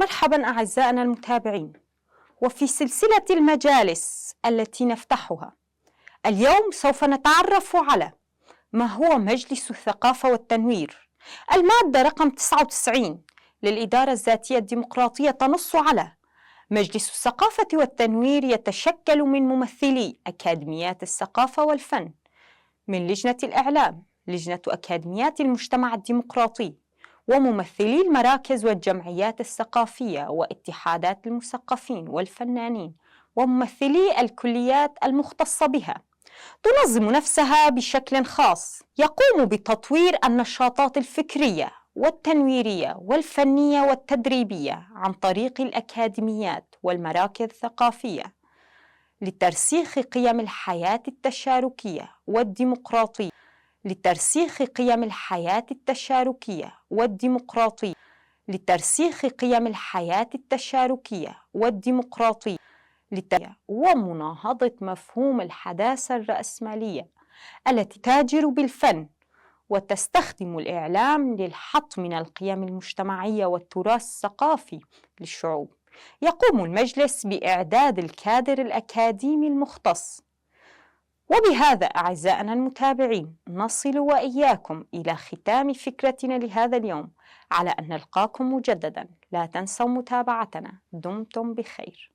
مرحبا أعزائنا المتابعين، وفي سلسلة المجالس التي نفتحها اليوم سوف نتعرف على ما هو مجلس الثقافة والتنوير. المادة رقم 99 للإدارة الذاتية الديمقراطية تنص على: مجلس الثقافة والتنوير يتشكل من ممثلي أكاديميات الثقافة والفن، من لجنة الإعلام، لجنة أكاديميات المجتمع الديمقراطي، وممثلي المراكز والجمعيات الثقافية واتحادات المثقفين والفنانين، وممثلي الكليات المختصة بها. تنظم نفسها بشكل خاص، يقوم بتطوير النشاطات الفكرية والتنويرية والفنية والتدريبية عن طريق الأكاديميات والمراكز الثقافية لترسيخ قيم الحياة التشاركية والديمقراطية لترسيخ قيم الحياة التشاركية والديمقراطية لترسيخ قيم الحياة التشاركية والديمقراطية ومناهضة مفهوم الحداثة الرأسمالية التي تتاجر بالفن وتستخدم الإعلام للحط من القيم المجتمعية والتراث الثقافي للشعوب. يقوم المجلس بإعداد الكادر الأكاديمي المختص. وبهذا أعزائنا المتابعين نصل وإياكم إلى ختام فكرتنا لهذا اليوم، على أن نلقاكم مجددا. لا تنسوا متابعتنا. دمتم بخير.